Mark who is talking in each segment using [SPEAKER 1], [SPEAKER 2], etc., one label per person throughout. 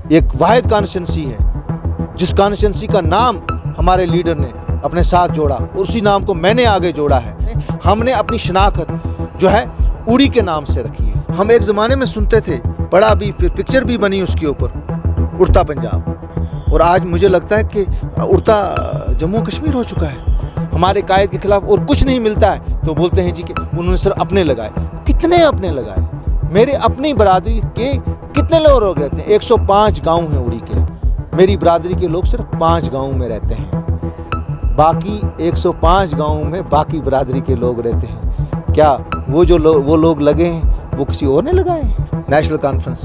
[SPEAKER 1] एक वाहिद कॉन्स्टिट्यूंसी है जिस कॉन्स्टिट्यूंसी का नाम हमारे लीडर ने अपने साथ जोड़ा और उसी नाम को मैंने आगे जोड़ा है। हमने अपनी शनाख्त जो है उड़ी के नाम से रखी है। हम एक ज़माने में सुनते थे, पढ़ा भी, फिर पिक्चर भी बनी उसके ऊपर, उड़ता पंजाब, और आज मुझे लगता है कि उड़ता जम्मू कश्मीर हो चुका है। हमारे कायद के खिलाफ और कुछ नहीं मिलता है तो बोलते हैं जी कि उन्होंने सिर्फ अपने लगाए। कितने अपने लगाए? मेरे अपनी बरादरी के कितने लोग रहते हैं? 105 गांव हैं उड़ी के। मेरी बरादरी के लोग सिर्फ 5 गांव में रहते हैं, बाकी 105 गांव में बाकी बरादरी के लोग रहते हैं। क्या वो लोग लगे हैं वो किसी और ने लगाए हैं? नेशनल कॉन्फ्रेंस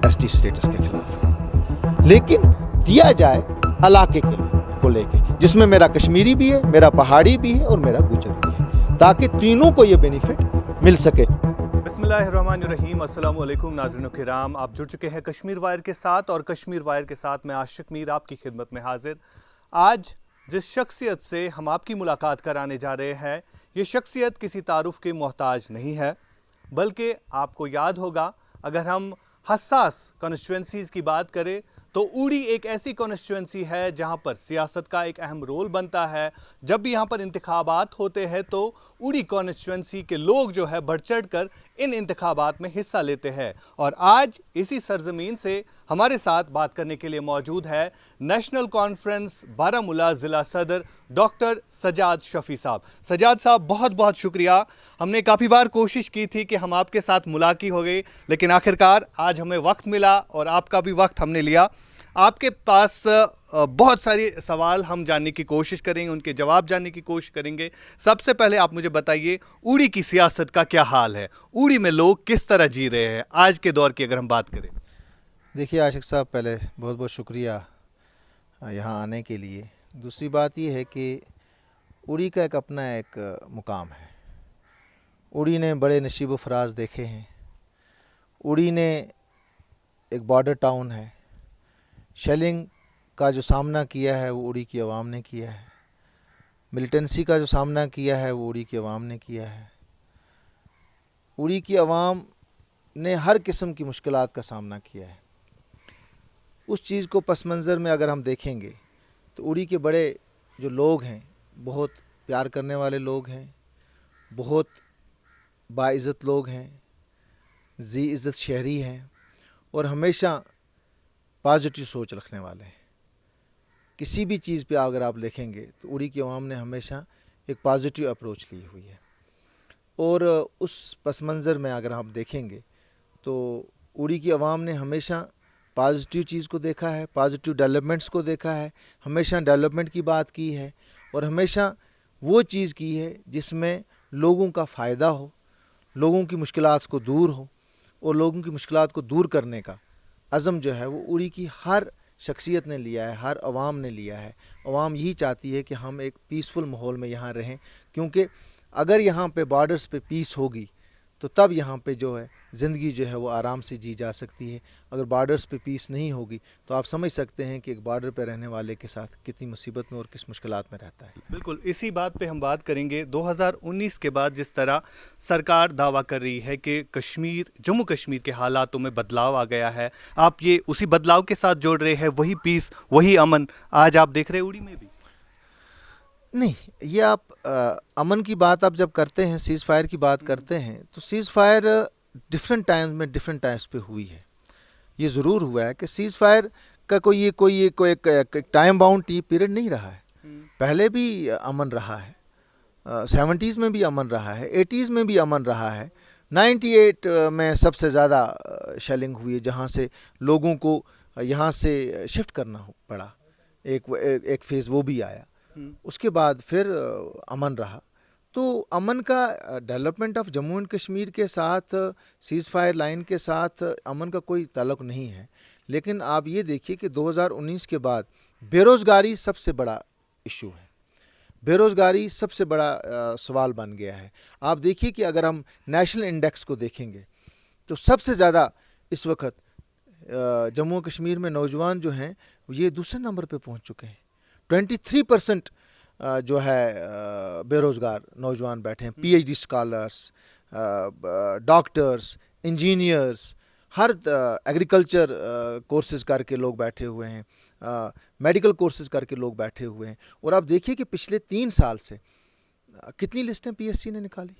[SPEAKER 1] एसटी स्टेटस के खिलाफ, लेकिन दिया जाए इलाके के को लेके, जिसमें मेरा कश्मीरी भी है, मेरा पहाड़ी भी है और मेरा गुजर भी है, ताकि तीनों को ये बेनिफिट मिल सके।
[SPEAKER 2] बिस्मिल्लाहिर्रहमानिर्रहीम, अस्सलाम वालेकुम नाज़रीन किराम, आप जुड़ चुके हैं कश्मीर वायर के साथ और कश्मीर वायर के साथ मैं आशिक मीर आपकी खिदमत में हाजिर। आज जिस शख्सियत से हम आपकी मुलाकात कराने जा रहे हैं, ये शख्सियत किसी तारुफ के मोहताज नहीं है, बल्कि आपको याद होगा, अगर हम हसास कॉन्स्टिट्यूंसीज़ की बात करें तो उड़ी एक ऐसी कॉन्स्टिट्यूंसी है जहां पर सियासत का एक अहम रोल बनता है। जब भी यहां पर इंतखाबात होते हैं तो उड़ी कॉन्स्टिट्यूंसी के लोग जो है बढ़ चढ़ कर इन इंतखाबात में हिस्सा लेते हैं। और आज इसी सरजमीन से हमारे साथ बात करने के लिए मौजूद है नेशनल कॉन्फ्रेंस बारामूला ज़िला सदर डॉक्टर सजाद शफी साहब। सजाद साहब, बहुत बहुत शुक्रिया। हमने काफ़ी बार कोशिश की थी कि हम आपके साथ मुलाकात हो गई, लेकिन आखिरकार आज हमें वक्त मिला और आपका भी वक्त हमने लिया। आपके पास बहुत सारे सवाल हम जानने की कोशिश करेंगे, उनके जवाब जानने की कोशिश करेंगे। सबसे पहले आप मुझे बताइए, उड़ी की सियासत का क्या हाल है? उड़ी में लोग किस तरह जी रहे हैं आज के दौर की अगर हम बात करें?
[SPEAKER 1] देखिए आशिक साहब, पहले बहुत बहुत शुक्रिया यहाँ आने के लिए। दूसरी बात ये है कि उड़ी का एक अपना एक मुकाम है। उड़ी ने बड़े नशीब व फराज देखे हैं। उड़ी ने एक बॉर्डर टाउन है। शेलिंग का जो सामना किया है वो उड़ी की आवाम ने किया है। मिलिटेंसी का जो सामना किया है वो उड़ी की आवाम ने किया है। उड़ी की आवाम ने हर किस्म की मुश्किलात का सामना किया है। उस चीज़ को पस मंज़र में अगर हम देखेंगे तो उड़ी के बड़े जो लोग हैं, बहुत प्यार करने वाले लोग हैं, बहुत बाइज़्ज़त लोग हैं, जी इज़्ज़त शहरी हैं और हमेशा पॉजिटिव सोच रखने वाले हैं। किसी भी चीज़ पे अगर आप देखेंगे तो उड़ी की आवाम ने हमेशा एक पॉजिटिव अप्रोच ली हुई है। और उस पस मंज़र में अगर आप देखेंगे तो उड़ी की आवाम ने हमेशा पॉजिटिव चीज़ को देखा है, पॉजिटिव डेवलपमेंट्स को देखा है, हमेशा डेवलपमेंट की बात की है और हमेशा वो चीज़ की है जिसमें लोगों का फ़ायदा हो, लोगों की मुश्किलात को दूर हो। और लोगों की मुश्किलात को दूर करने का अज़म जो है वो उड़ी की हर शख्सियत ने लिया है, हर अवाम ने लिया है। अवाम यही चाहती है कि हम एक पीसफुल माहौल में यहाँ रहें, क्योंकि अगर यहाँ पे बॉर्डर्स पे पीस होगी तो तब यहाँ पे जो है ज़िंदगी जो है वो आराम से जी जा सकती है। अगर बॉर्डर्स पे पीस नहीं होगी तो आप समझ सकते हैं कि एक बॉर्डर पे रहने वाले के साथ कितनी मुसीबत में और किस मुश्किलात में रहता है।
[SPEAKER 2] बिल्कुल, इसी बात पे हम बात करेंगे। 2019 के बाद जिस तरह सरकार दावा कर रही है कि कश्मीर, जम्मू कश्मीर के हालातों में बदलाव आ गया है, आप ये उसी बदलाव के साथ जोड़ रहे हैं? वही पीस, वही अमन आज आप देख रहे हैं उड़ी में भी?
[SPEAKER 1] नहीं, ये आप अमन की बात आप जब करते हैं, सीज़ फायर की बात करते हैं, तो सीज़ फायर डिफरेंट टाइम्स में डिफरेंट टाइम्स पे हुई है। ये ज़रूर हुआ है कि सीज़ फायर का कोई एक टाइम बाउंड पीरियड नहीं रहा है। पहले भी अमन रहा है, 70s में भी अमन रहा है, 80s में भी अमन रहा है, 98 में सबसे ज़्यादा शेलिंग हुई, जहाँ से लोगों को यहाँ से शिफ्ट करना पड़ा। एक फेज़ वो भी आया, उसके बाद फिर अमन रहा। तो अमन का development of Jammu and Kashmir के साथ, सीज़ फायर लाइन के साथ अमन का कोई ताल्लुक़ नहीं है। लेकिन आप ये देखिए कि 2019 के बाद बेरोज़गारी सबसे बड़ा इशू है। बेरोज़गारी सबसे बड़ा सवाल बन गया है। आप देखिए कि अगर हम नेशनल इंडेक्स को देखेंगे तो सबसे ज़्यादा इस वक्त जम्मू कश्मीर में नौजवान जो हैं ये दूसरे नंबर पे पहुंच चुके हैं। 23% जो है बेरोज़गार नौजवान बैठे हैं। PhD स्कॉलर्स, डॉक्टर्स, इंजीनियर्स, हर एग्रीकल्चर कोर्सेज करके लोग बैठे हुए हैं, मेडिकल कोर्सेज करके लोग बैठे हुए हैं। और आप देखिए कि पिछले 3 साल से कितनी लिस्टें पीएससी ने निकाली,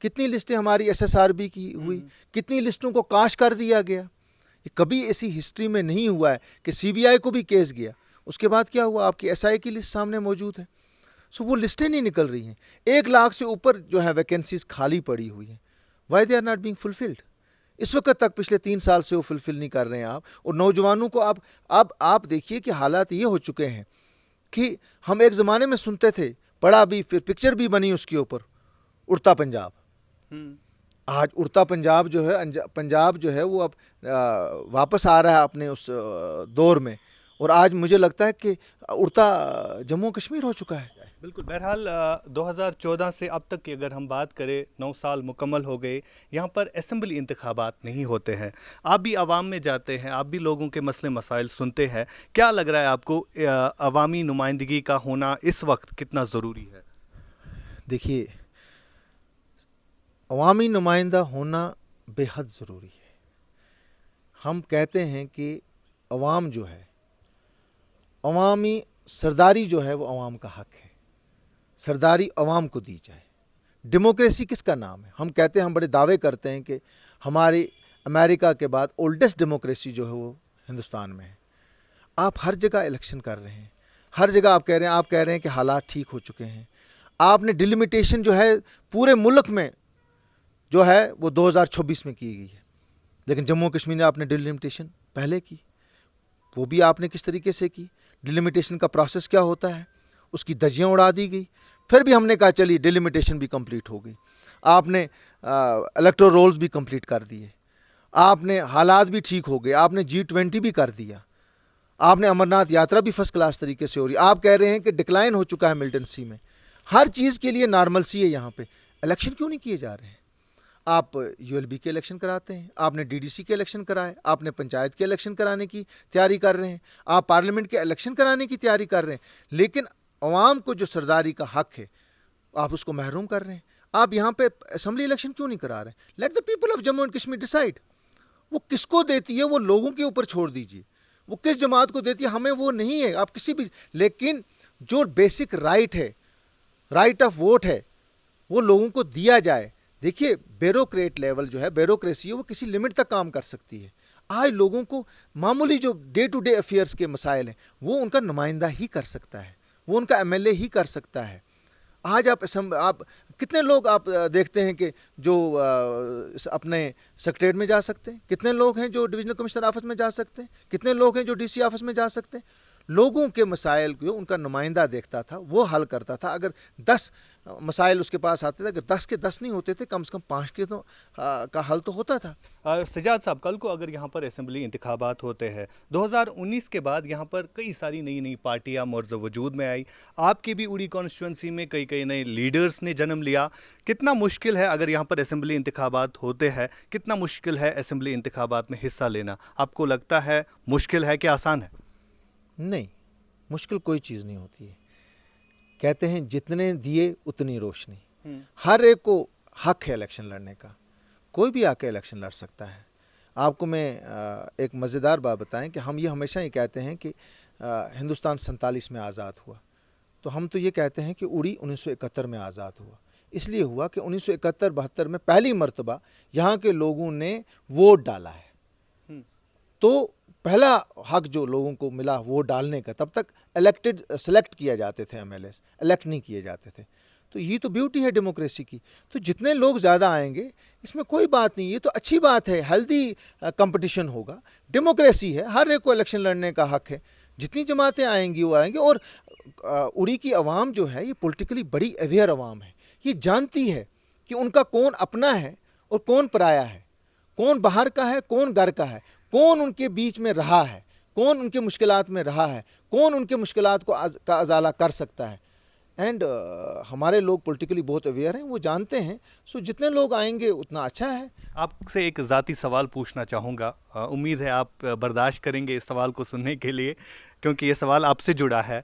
[SPEAKER 1] कितनी लिस्टें हमारी एसएसआरबी की हुई, कितनी लिस्टों को काश कर दिया गया। ये कभी ऐसी हिस्ट्री में नहीं हुआ है कि सीबीआई को भी केस गया। उसके बाद क्या हुआ, आपकी एसआई की लिस्ट सामने मौजूद है। सो वो लिस्टें नहीं निकल रही हैं। 1 लाख से ऊपर जो है वैकेंसीज खाली पड़ी हुई हैं। Why they are not being fulfilled? इस वक्त तक पिछले 3 साल से वो फुलफिल नहीं कर रहे हैं आप। और नौजवानों को आप देखिए कि हालात ये हो चुके हैं कि हम एक ज़माने में सुनते थे, पढ़ा भी, फिर पिक्चर भी बनी उसके ऊपर, उड़ता पंजाब। आज उड़ता पंजाब जो है, पंजाब जो है वो अब वापस आ रहा है अपने उस दौर में। और आज मुझे लगता है कि उड़ता जम्मू कश्मीर हो चुका है।
[SPEAKER 2] बिल्कुल। बहरहाल 2014 से अब तक की अगर हम बात करें, 9 साल मुकम्मल हो गए, यहाँ पर असेंबली इंतखाबात नहीं होते हैं। आप भी आवाम में जाते हैं, आप भी लोगों के मसले मसाइल सुनते हैं। क्या लग रहा है आपको, अवामी नुमाइंदगी का होना इस वक्त कितना ज़रूरी है?
[SPEAKER 1] देखिए, अवामी नुमाइंदा होना बेहद ज़रूरी है। हम कहते हैं कि अवाम जो है, अवामी सरदारी जो है वो अवाम का हक है। सरदारी अवाम को दी जाए। डेमोक्रेसी किसका नाम है? हम कहते हैं, हम बड़े दावे करते हैं कि हमारी अमेरिका के बाद ओल्डेस्ट डेमोक्रेसी जो है वो हिंदुस्तान में है। आप हर जगह इलेक्शन कर रहे हैं, हर जगह आप कह रहे हैं कि हालात ठीक हो चुके हैं। आपने डिलिमिटेशन जो है पूरे मुल्क में जो है वो 2026 में की गई है, लेकिन जम्मू कश्मीर में आपने डिलिमिटेशन पहले की। वो भी आपने किस तरीके से की? डिलिमिटेशन का प्रोसेस क्या होता है, उसकी धज्जियाँ उड़ा दी गई। फिर भी हमने कहा चलिए डिलिमिटेशन भी कंप्लीट हो गई। आपने इलेक्टोरल रोल्स भी कंप्लीट कर दिए, आपने हालात भी ठीक हो गए, आपने G20 भी कर दिया, आपने अमरनाथ यात्रा भी फर्स्ट क्लास तरीके से हो रही। आप कह रहे हैं कि डिक्लाइन हो चुका है मिलिटेंसी में। हर चीज़ के लिए नॉर्मलसी है यहाँ पे। इलेक्शन क्यों नहीं किए जा रहे हैं? आप यूएलबी के इलेक्शन कराते हैं, आपने डीडीसी के इलेक्शन कराए, आपने पंचायत के इलेक्शन कराने की तैयारी कर रहे हैं, आप पार्लियामेंट के इलेक्शन कराने की तैयारी कर रहे हैं, लेकिन अवाम को जो सरदारी का हक है आप उसको महरूम कर रहे हैं। आप यहाँ पे असेंबली इलेक्शन क्यों नहीं करा रहे हैं? Let the people of Jammu and Kashmir decide. वो किसको देती है वो लोगों के ऊपर छोड़ दीजिए, वो किस जमात को देती है हमें वो नहीं है। आप किसी भी, लेकिन जो बेसिक राइट है, राइट ऑफ वोट है, वो लोगों को दिया जाए। देखिए, ब्यूरोक्रेट लेवल जो है, ब्यूरोक्रेसी है, वो किसी लिमिट तक काम कर सकती है। आज लोगों को मामूली जो डे टू डे अफेयर्स के मसाइल हैं वो उनका नुमाइंदा ही कर सकता है, वो उनका एमएलए ही कर सकता है। आज आप कितने लोग आप देखते हैं कि जो अपने सेक्रेटरीट में जा सकते हैं, कितने लोग हैं जो डिविजनल कमिश्नर ऑफिस में जा सकते हैं, कितने लोग हैं जो डीसी ऑफिस में जा सकते हैं। लोगों के मसाइल को उनका नुमाइंदा देखता था, वो हल करता था। अगर 10 मसाइल उसके पास आते थे, अगर 10 के 10 नहीं होते थे, कम से कम 5 के तो का हल तो होता था।
[SPEAKER 2] सजाद साहब, कल को अगर यहाँ पर असेंबली इंतखाबात होते हैं, 2019 के बाद यहाँ पर कई सारी नई नई पार्टियाँ वजूद में आई, आपकी भी उड़ी कॉन्स्टिट्यूंसी में कई कई नए लीडर्स ने जन्म लिया। कितना मुश्किल है अगर यहाँ पर असेंबली इंतखाबात होते हैं, कितना मुश्किल है असेंबली इंतखाबात में हिस्सा लेना? आपको लगता है मुश्किल है कि आसान है?
[SPEAKER 1] नहीं, मुश्किल कोई चीज़ नहीं होती है। कहते हैं जितने दिए उतनी रोशनी। हर एक को हक है इलेक्शन लड़ने का, कोई भी आके इलेक्शन लड़ सकता है। आपको मैं एक मज़ेदार बात बताएं कि हम ये हमेशा ही कहते हैं कि हिंदुस्तान 47 में आज़ाद हुआ, तो हम तो ये कहते हैं कि उड़ी 1971 में आज़ाद हुआ। इसलिए हुआ कि 1971-72 में पहली मर्तबा यहाँ के लोगों ने वोट डाला है। तो पहला हक जो लोगों को मिला वोट डालने का, तब तक इलेक्टेड सेलेक्ट किया जाते थे एमएलएस, इलेक्ट नहीं किए जाते थे। तो ये तो ब्यूटी है डेमोक्रेसी की। तो जितने लोग ज़्यादा आएंगे इसमें कोई बात नहीं, ये तो अच्छी बात है, हेल्दी कंपटीशन होगा, डेमोक्रेसी है, हर एक को इलेक्शन लड़ने का हक है। जितनी जमातें आएंगी वो आएंगी। और उड़ी की आवाम जो है ये पॉलिटिकली बड़ी अवेयर आवाम है, ये जानती है कि उनका कौन अपना है और कौन पराया है, कौन बाहर का है, कौन घर का है, कौन उनके बीच में रहा है, कौन उनके मुश्किलात में रहा है, कौन उनके मुश्किलात को का अजाला कर सकता है। एंड हमारे लोग पॉलिटिकली बहुत अवेयर हैं, वो जानते हैं। सो जितने लोग आएंगे उतना अच्छा है।
[SPEAKER 2] आपसे एक ज़ाती सवाल पूछना चाहूँगा, उम्मीद है आप बर्दाश्त करेंगे इस सवाल को सुनने के लिए, क्योंकि ये सवाल आपसे जुड़ा है।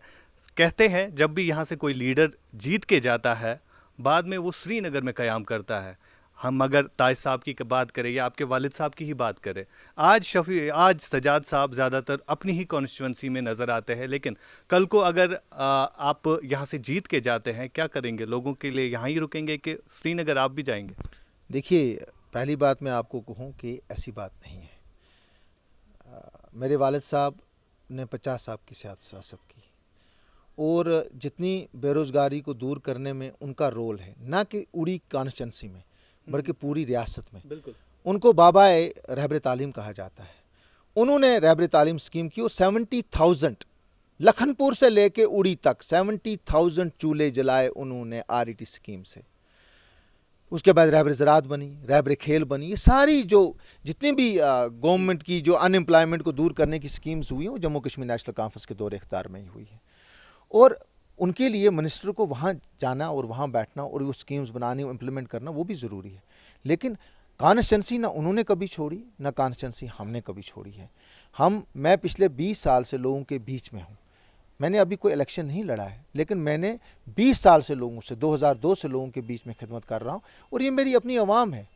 [SPEAKER 2] कहते हैं जब भी यहाँ से कोई लीडर जीत के जाता है, बाद में वो श्रीनगर में क़याम करता है। हम अगर ताज साहब की बात करें या आपके वालिद साहब की ही बात करें, आज सजाद साहब ज़्यादातर अपनी ही कॉन्स्टिट्यूंसी में नज़र आते हैं, लेकिन कल को अगर आप यहाँ से जीत के जाते हैं, क्या करेंगे? लोगों के लिए यहाँ ही रुकेंगे कि श्रीनगर आप भी जाएंगे?
[SPEAKER 1] देखिए, पहली बात मैं आपको कहूँ कि ऐसी बात नहीं है। मेरे वालिद साहब ने 50 साल की सियासत की और जितनी बेरोज़गारी को दूर करने में उनका रोल है, ना कि उड़ी कॉन्स्टिट्यूंसी में बल्कि पूरी रियासत में।
[SPEAKER 2] बिल्कुल।
[SPEAKER 1] उनको बाबाए रहबर तालीम कहा जाता है। उन्होंने रहबर तालीम स्कीम की और 70,000 लखनपुर से लेके उड़ी तक 70,000 चूल्हे जलाए उन्होंने RET स्कीम से। उसके बाद रहबर ज़राअत बनी, रहबर खेल बनी। ये सारी जो जितनी भी गवर्नमेंट की जो अनएम्प्लॉयमेंट को दूर करने की स्कीम्स हुई हैं वो जम्मू कश्मीर नेशनल कॉन्फ्रेंस के दौर इख्तियार में ही हुई है। और उनके लिए मिनिस्टर को वहाँ जाना और वहाँ बैठना और वो स्कीम्स बनानी और इम्प्लीमेंट करना वो भी ज़रूरी है। लेकिन कॉन्स्टिट्यूंसी ना उन्होंने कभी छोड़ी, ना कॉन्स्टिट्यूंसी हमने कभी छोड़ी है। मैं पिछले 20 साल से लोगों के बीच में हूँ। मैंने अभी कोई इलेक्शन नहीं लड़ा है, लेकिन मैंने 20 साल से लोगों से 2002 से लोगों के बीच में खिदमत कर रहा हूँ और ये मेरी अपनी आवाम है।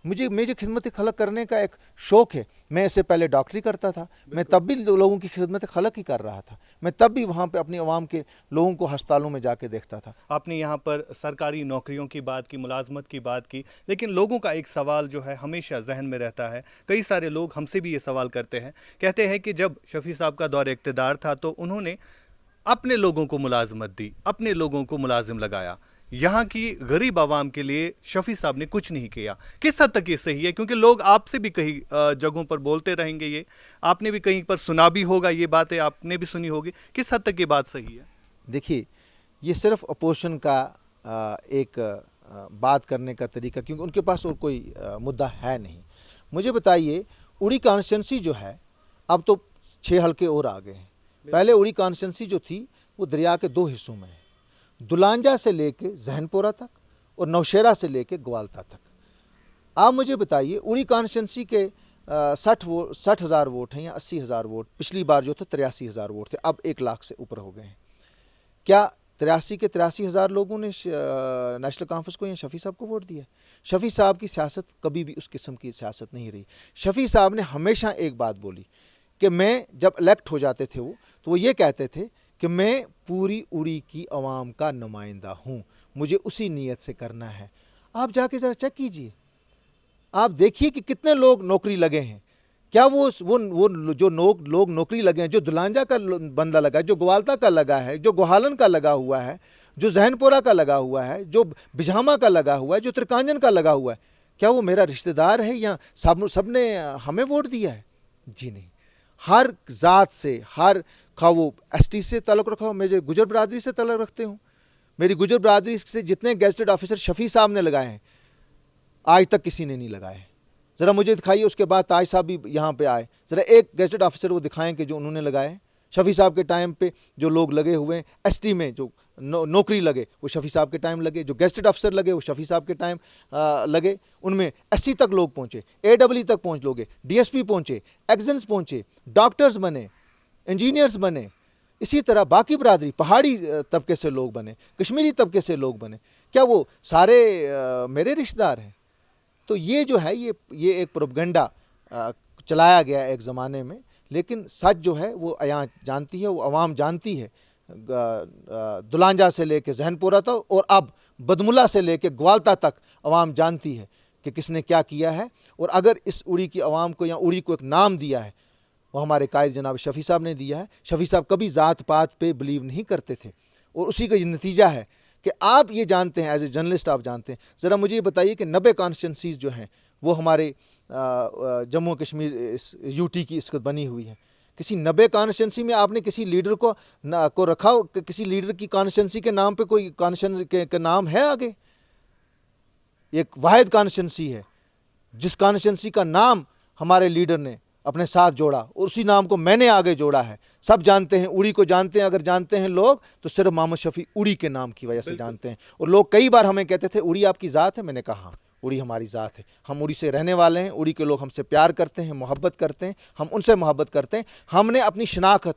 [SPEAKER 1] मुझे खिदमत खलक करने का एक शौक़ है। मैं इससे पहले डॉक्टरी करता था, मैं तब भी लोगों की खिदमत खलक ही कर रहा था। मैं तब भी वहाँ पे अपनी आवाम के लोगों को अस्पतालों में जाके देखता था।
[SPEAKER 2] आपने यहाँ पर सरकारी नौकरियों की बात की, मुलाजमत की बात की, लेकिन लोगों का एक सवाल जो है हमेशा जहन में रहता है। कई सारे लोग हमसे भी ये सवाल करते हैं, कहते हैं कि जब शफी साहब का दौर इक़्तिदार था तो उन्होंने अपने लोगों को मुलाजमत दी, अपने लोगों को मुलाजिम लगाया। यहाँ की गरीब आवाम के लिए शफी साहब ने कुछ नहीं किया। किस हद तक ये सही है? क्योंकि लोग आपसे भी कई जगहों पर बोलते रहेंगे, ये आपने भी कहीं पर सुना भी होगा, ये बातें आपने भी सुनी होगी। किस हद तक ये बात सही है?
[SPEAKER 1] देखिए, ये सिर्फ अपोजिशन का एक बात करने का तरीका, क्योंकि उनके पास और कोई मुद्दा है नहीं। मुझे बताइए, उड़ी कॉन्स्टिट्यूंसी जो है अब तो 6 हल्के और आ गए हैं। पहले उड़ी कॉन्स्टिट्यूंसी जो थी वो दरिया के 2 हिस्सों में है, दुलांजा से लेके जहनपुरा तक और नौशेरा से लेके ग्वालता तक। आप मुझे बताइए, उड़ी कॉन्स्टिट्यूंसी के 60,000 वोट हैं या 80,000 वोट? पिछली बार जो थे 83,000 वोट थे, अब 1 लाख से ऊपर हो गए हैं। क्या 83,000 लोगों ने नेशनल कॉन्फ्रेंस को या शफी साहब को वोट दिया? शफी साहब की सियासत कभी भी उस किस्म की सियासत नहीं रही। शफी साहब ने हमेशा एक बात बोली कि मैं जब इलेक्ट हो जाते थे तो वो ये कहते थे कि मैं पूरी उड़ी की आवाम का नुमाइंदा हूँ, मुझे उसी नीयत से करना है। आप जाके ज़रा चेक कीजिए, आप देखिए कि कितने लोग नौकरी लगे हैं। क्या वो जो लोग नौकरी लगे हैं, जो दुलांजा का बंदा लगा है, जो ग्वालता का लगा है, जो गोहालन का लगा हुआ है, जो जहनपुरा का लगा हुआ है, जो बिझामा का लगा हुआ है, जो त्रिकांजन का लगा हुआ है, क्या वो मेरा रिश्तेदार है या सब ने हमें वोट दिया है? जी नहीं। हर ज़ात से, हर खा वो ST से ताल्लुक़ रखा हो, मेरे गुजर बरादरी से ताल्लुक़ रखते हो, मेरी गुजर बरादरी से जितने गेजेटेड ऑफिसर शफी साहब ने लगाए हैं आज तक किसी ने नहीं लगाए। ज़रा मुझे दिखाइए, उसके बाद ताज साहब भी यहाँ पे आए, ज़रा एक गेजेटेड ऑफिसर वो दिखाएं कि जो उन्होंने लगाए। शफी साहब के टाइम पे जो लोग लगे हुए हैं ST में, जो नौकरी लगे वो शफी साहब के टाइम लगे, जो गेजेटेड ऑफिसर लगे वो शफी साहब के टाइम लगे। उनमें SC तक लोग पहुँचे, AEE तक पहुँच लोगे, DSP पहुँचे, एक्जेंस पहुँचे, डॉक्टर्स बने, इंजीनियर्स बने। इसी तरह बाकी बरादरी, पहाड़ी तबके से लोग बने, कश्मीरी तबके से लोग बने। क्या वो सारे मेरे रिश्तेदार हैं? तो ये जो है ये एक प्रोपगेंडा चलाया गया एक ज़माने में, लेकिन सच जो है वो यहाँ जानती है, वो अवाम जानती है। दुलांजा से लेके जहनपुरा तक और अब बदमुला से लेके ग्वालता तक अवाम जानती है कि किसने क्या किया है। और अगर इस उड़ी की अवाम को या उड़ी को एक नाम दिया है, वो हमारे कायद जनाब शफी साहब ने दिया है। शफी साहब कभी ज़ात पात पे बिलीव नहीं करते थे और उसी का ये नतीजा है कि आप ये जानते हैं, एज ए जर्नलिस्ट आप जानते हैं। ज़रा मुझे ये बताइए कि 90 कॉन्स्टिट्यूंसीज़ जो हैं वो हमारे जम्मू कश्मीर UT की इसको बनी हुई है। किसी 90 कॉन्स्टिट्यूंसी में आपने किसी लीडर को रखा हो? किसी लीडर की कॉन्स्टिट्यूंसी के नाम पे कोई कॉन्स्टिट्यूंसी के नाम है आगे? एक वाहिद कॉन्स्टिट्यूंसी है जिस कॉन्स्टिट्यूंसी का नाम हमारे लीडर ने अपने साथ जोड़ा और उसी नाम को मैंने आगे जोड़ा है। सब जानते हैं, उड़ी को जानते हैं। अगर जानते हैं लोग तो सिर्फ मोहम्मद शफी उड़ी के नाम की वजह से जानते हैं। और लोग कई बार हमें कहते थे उड़ी आपकी ज़ात है। मैंने कहा उड़ी हमारी ज़ात है, हम उड़ी से रहने वाले हैं। उड़ी के लोग हमसे प्यार करते हैं, मोहब्बत करते हैं, हम उनसे मोहब्बत करते हैं। हमने अपनी शनाख्त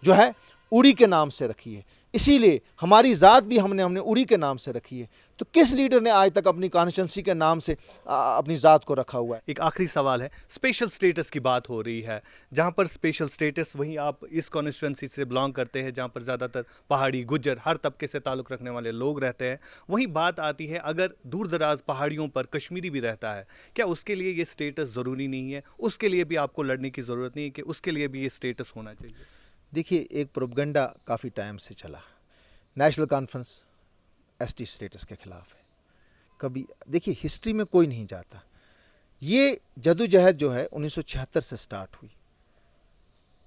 [SPEAKER 1] जो है उड़ी के नाम से रखी है, इसीलिए हमारी ज़ात भी हमने उड़ी के नाम से रखी है। तो किस लीडर ने आज तक अपनी कॉन्स्टिट्यूंसी के नाम से अपनी ज़ात को रखा हुआ है?
[SPEAKER 2] एक आखिरी सवाल है, स्पेशल स्टेटस की बात हो रही है, जहां पर स्पेशल स्टेटस, वहीं आप इस कॉन्स्टिट्यूंसी से बिलोंग करते हैं जहां पर ज़्यादातर पहाड़ी, गुज्जर, हर तबके से ताल्लुक़ रखने वाले लोग रहते हैं। वहीं बात आती है अगर दूर दराज पहाड़ियों पर कश्मीरी भी रहता है, क्या उसके लिए ये स्टेटस ज़रूरी नहीं है? उसके लिए भी आपको लड़ने की ज़रूरत नहीं है कि उसके लिए भी ये स्टेटस होना चाहिए?
[SPEAKER 1] देखिए, एक प्रोपगंडा काफ़ी टाइम से चला, नेशनल कॉन्फ्रेंस एसटी स्टेटस के खिलाफ है। कभी देखिए, हिस्ट्री में कोई नहीं जाता। ये जदोजहद जो है 1976 से स्टार्ट हुई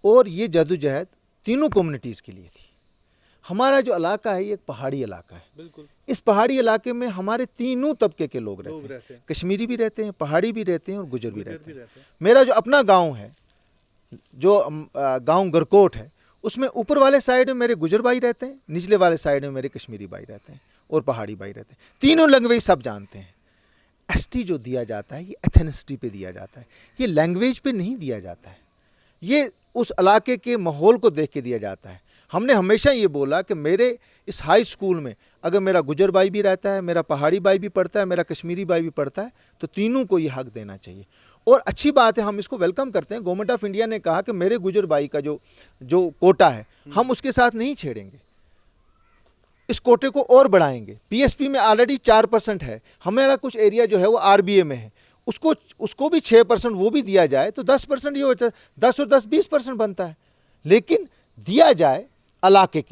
[SPEAKER 1] और ये जदोजहद तीनों कम्युनिटीज़ के लिए थी। हमारा जो इलाका है ये एक पहाड़ी इलाका है।
[SPEAKER 2] बिल्कुल।
[SPEAKER 1] इस पहाड़ी इलाके में हमारे तीनों तबके के लोग रहते हैं। कश्मीरी भी रहते हैं, पहाड़ी भी रहते हैं और गुजर भी रहते हैं। मेरा जो अपना गांव है, जो गांव गरकोट है, उसमें ऊपर वाले साइड में मेरे गुजर भाई रहते हैं, निचले वाले साइड में मेरे कश्मीरी भाई रहते हैं और पहाड़ी भाई रहते हैं। तीनों लैंग्वेज सब जानते हैं। एसटी जो दिया जाता है ये एथनिसिटी पे दिया जाता है, ये लैंग्वेज पे नहीं दिया जाता है। ये उस इलाके के माहौल को देख के दिया जाता है। हमने हमेशा ये बोला कि मेरे इस हाई स्कूल में अगर मेरा गुजर भाई भी रहता है, मेरा पहाड़ी भाई भी पढ़ता है, मेरा कश्मीरी भाई भी पढ़ता है, तो तीनों को ये हक देना चाहिए। और अच्छी बात है, हम इसको वेलकम करते हैं। गवर्नमेंट ऑफ इंडिया ने कहा कि मेरे गुजर भाई का जो कोटा है हम उसके साथ नहीं छेड़ेंगे, इस कोटे को और बढ़ाएंगे। पीएसपी में ऑलरेडी 4% है, हमारा कुछ एरिया जो है वो आरबीए में है, उसको भी 6% वो भी दिया जाए तो 10% ये होता है। 10 और 10 20% बनता है। लेकिन दिया जाए इलाके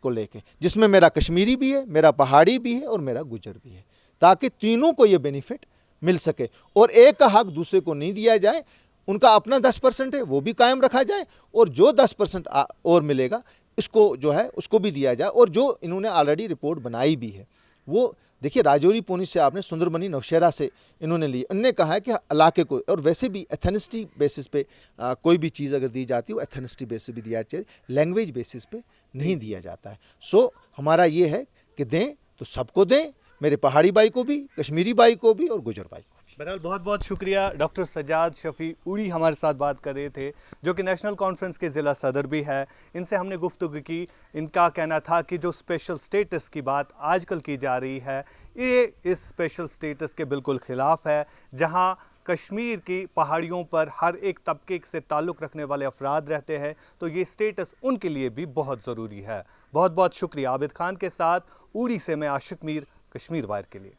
[SPEAKER 1] को लेके, जिसमें मेरा कश्मीरी भी है, मेरा पहाड़ी भी है और मेरा गुजर भी है, ताकि तीनों को ये बेनिफिट मिल सके। और एक का हक दूसरे को नहीं दिया जाए। उनका अपना 10% है वो भी कायम रखा जाए और जो 10% और मिलेगा इसको जो है उसको भी दिया जाए। और जो इन्होंने ऑलरेडी रिपोर्ट बनाई भी है, वो देखिए राजौरी पुंछ से आपने सुंदरबनी नौशहरा से इन्होंने ली। इन्होंने कहा है कि इलाके को, और वैसे भी एथनिसिटी बेसिस पे कोई भी चीज़ अगर दी जाती है वो एथनिसिटी बेसिस पे दिया चाहिए, लैंग्वेज बेसिस पे नहीं दिया जाता है। सो हमारा ये है कि दें तो सबको दें, मेरे पहाड़ी भाई को भी, कश्मीरी भाई को भी और गुजर भाई को भी।
[SPEAKER 2] बहरहाल बहुत बहुत शुक्रिया। डॉक्टर सज्जाद शफी उड़ी हमारे साथ बात कर रहे थे, जो कि नेशनल कॉन्फ्रेंस के ज़िला सदर भी है। इनसे हमने गुफ्तगू की। इनका कहना था कि जो स्पेशल स्टेटस की बात आजकल की जा रही है, ये इस स्पेशल स्टेटस के बिल्कुल ख़िलाफ़ है, जहां कश्मीर की पहाड़ियों पर हर एक तबके से ताल्लुक़ रखने वाले अफराद रहते हैं, तो ये स्टेटस उनके लिए भी बहुत ज़रूरी है। बहुत बहुत शुक्रिया। आबिद खान के साथ उड़ी से मैं आशिक मीर, कश्मीर वायर के लिए।